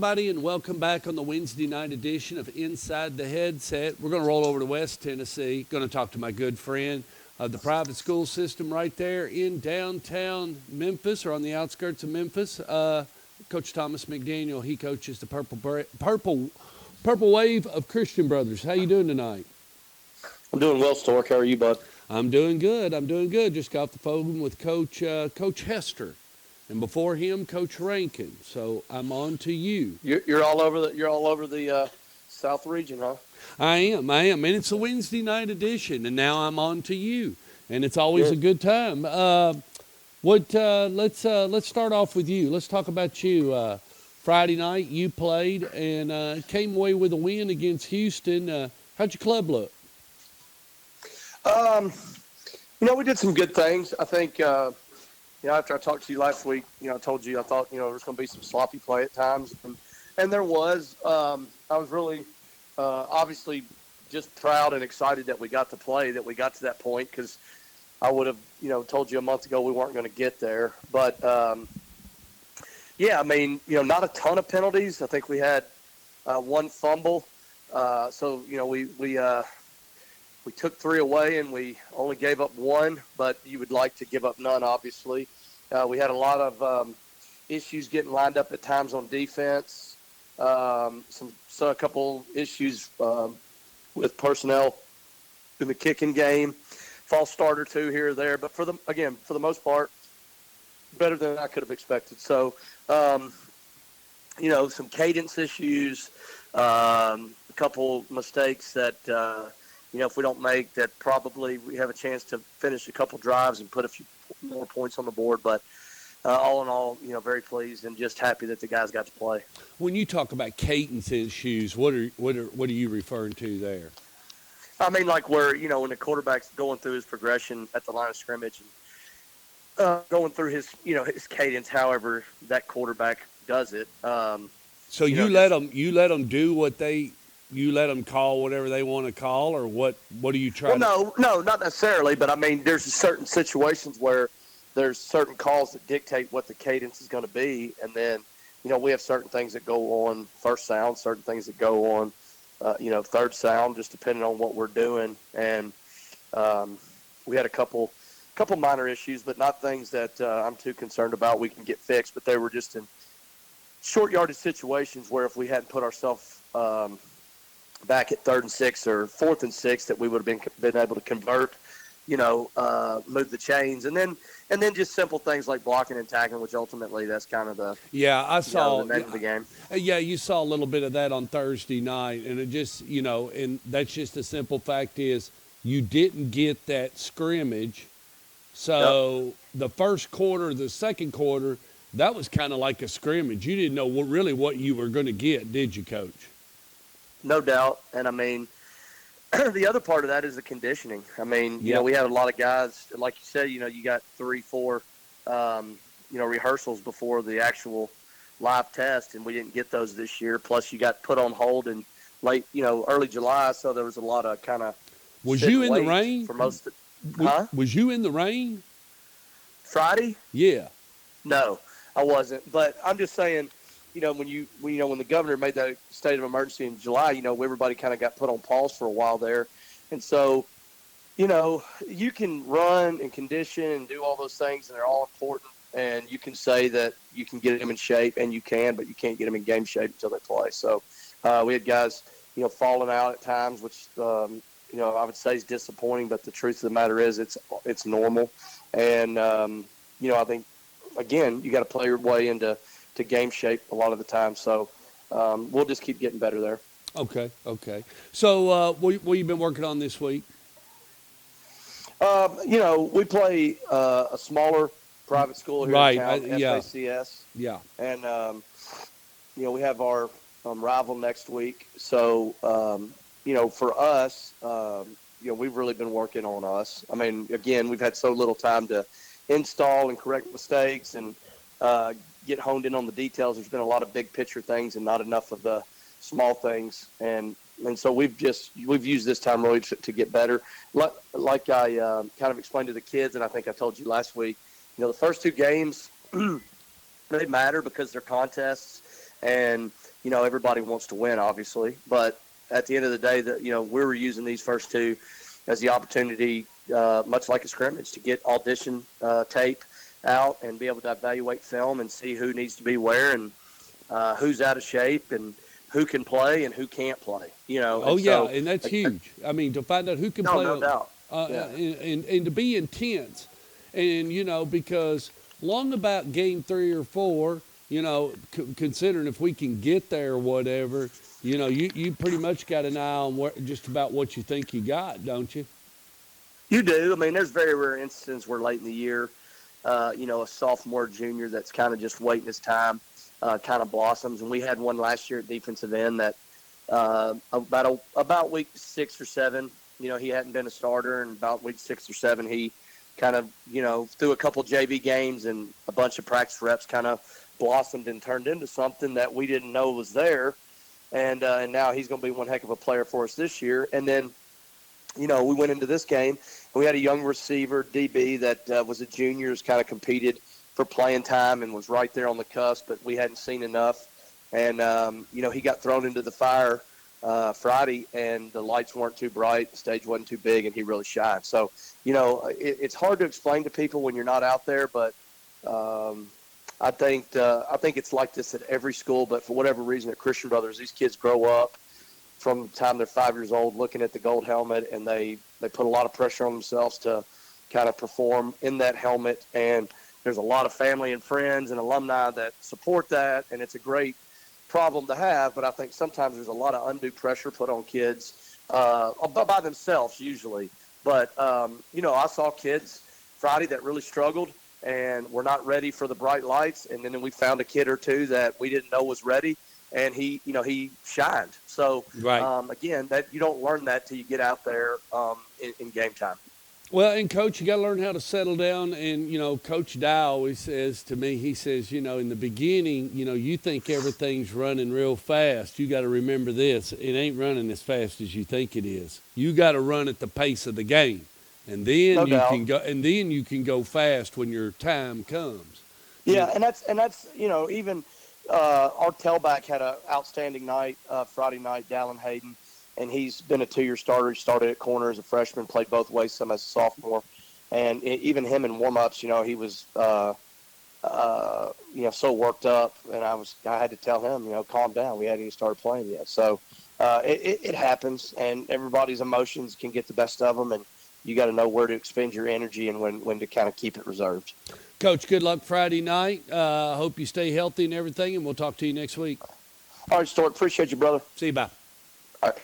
everybody, and welcome back on the Wednesday night edition of Inside the Headset. We're going to roll over to West Tennessee. Going to talk to my good friend of the private school system right there in downtown Memphis, or on the outskirts of Memphis. Coach Thomas McDaniel. He coaches the Purple Wave of Christian Brothers. How you doing tonight? I'm doing well, Stork. How are you, bud? I'm doing good. Just got off the phone with Coach Hester. And before him, Coach Rankin. So I'm on to you. You're all over the South region, huh? I am, and it's a Wednesday night edition. And now I'm on to you, and it's always a good time. Let's start off with you. Let's talk about you. Friday night, you played and came away with a win against Houston. How'd your club look? We did some good things. I think. After I talked to you last week, I told you I thought, there was going to be some sloppy play at times. And there was. I was really, obviously, just proud and excited that we got to play, that we got to that point, because I would have, told you a month ago we weren't going to get there. But, not a ton of penalties. I think we had one fumble. We took 3 away, and we only gave up 1, but you would like to give up none, obviously. We had a lot of issues getting lined up at times on defense, a couple issues with personnel in the kicking game, false start or 2 here or there. But for the most part, better than I could have expected. So, some cadence issues, a couple mistakes that if we don't make that, probably we have a chance to finish a couple drives and put a few more points on the board. But all in all, very pleased and just happy that the guys got to play. When you talk about cadence issues, what are you referring to there? I mean, like where, when the quarterback's going through his progression at the line of scrimmage and going through his cadence, however that quarterback does it. So you let them do what you let them call whatever they want to call, or what do you try? Well, no, not necessarily. But I mean, there's certain situations where there's certain calls that dictate what the cadence is going to be, and then we have certain things that go on first sound, certain things that go on third sound, just depending on what we're doing. And we had a couple minor issues, but not things that I'm too concerned about. We can get fixed, but they were just in short yardage situations where if we hadn't put ourselves back at 3rd and 6 or 4th and 6, that we would have been able to convert, move the chains, and then just simple things like blocking and tackling, which ultimately that's kind of the the name of the game. Yeah, you saw a little bit of that on Thursday night, and it just and that's just the simple fact is you didn't get that scrimmage, so the first quarter, the second quarter, that was kind of like a scrimmage. You didn't know really what you were going to get, did you, Coach? No doubt. And, I mean, the other part of that is the conditioning. I mean, we had a lot of guys, like you said, you got 3, 4, rehearsals before the actual live test, and we didn't get those this year. Plus, you got put on hold in late, early July, so there was a lot of kind of Was you in the rain? For most of, Was you in the rain? Friday? Yeah. No, I wasn't. But I'm just saying, when the governor made that state of emergency in July, everybody kind of got put on pause for a while there. And so, you can run and condition and do all those things, and they're all important. And you can say that you can get them in shape, and you can, but you can't get them in game shape until they play. So we had guys, falling out at times, which, I would say is disappointing. But the truth of the matter is it's normal. And, I think, again, you got to play your way into game shape a lot of the time. So we'll just keep getting better there. Okay. So what you been working on this week? We play a smaller private school here in town, FACS. Yeah. And, we have our rival next week. So, for us, we've really been working on us. I mean, again, we've had so little time to install and correct mistakes and get honed in on the details. There's been a lot of big picture things and not enough of the small things. And so we've used this time really to get better. Like I kind of explained to the kids, and I think I told you last week, the first 2 games, they matter because they're contests. And everybody wants to win, obviously, but at the end of the day, we were using these first two as the opportunity, much like a scrimmage, to get audition tape out and be able to evaluate film and see who needs to be where and who's out of shape and who can play and who can't play. And that's huge. I mean, to find out who can play. No doubt. And to be intense. And, because long about game 3 or 4, considering if we can get there or whatever, you pretty much got an eye on just about what you think you got, don't you? You do. I mean, there's very rare instances where late in the year, a sophomore, junior that's kind of just waiting his time kind of blossoms. And we had one last year at defensive end that about week 6 or 7, he hadn't been a starter. And about week 6 or 7, he kind of, through a couple JV games and a bunch of practice reps kind of blossomed and turned into something that we didn't know was there. And now he's going to be one heck of a player for us this year. And then, we went into this game and we had a young receiver, DB, that was a junior, who's kind of competed for playing time and was right there on the cusp, but we hadn't seen enough. And, he got thrown into the fire Friday, and the lights weren't too bright, the stage wasn't too big, and he really shined. So, it's hard to explain to people when you're not out there, but I think it's like this at every school, but for whatever reason at Christian Brothers, these kids grow up from the time they're 5 years old looking at the gold helmet, and they put a lot of pressure on themselves to kind of perform in that helmet. And there's a lot of family and friends and alumni that support that, and it's a great problem to have. But I think sometimes there's a lot of undue pressure put on kids by themselves usually. But, I saw kids Friday that really struggled and were not ready for the bright lights. And then we found a kid or two that we didn't know was ready, and he shined. So, right. Again, that you don't learn that till you get out there in game time. Well, and, Coach, you got to learn how to settle down. And, Coach Dye always says to me, he says, in the beginning, you think everything's running real fast. You got to remember this. It ain't running as fast as you think it is. You got to run at the pace of the game. And then you can go fast when your time comes. Yeah, and that's even our tailback had an outstanding night Friday night, Dallin Hayden. And he's been a 2-year starter. He started at corner as a freshman, played both ways, some as a sophomore. And even him in warm-ups, he was, so worked up. And I had to tell him, calm down. We hadn't even started playing yet. So it happens, and everybody's emotions can get the best of them. And you got to know where to expend your energy and when to kind of keep it reserved. Coach, good luck Friday night. I hope you stay healthy and everything, and we'll talk to you next week. All right, Stuart. Appreciate you, brother. See you. Bye. All right.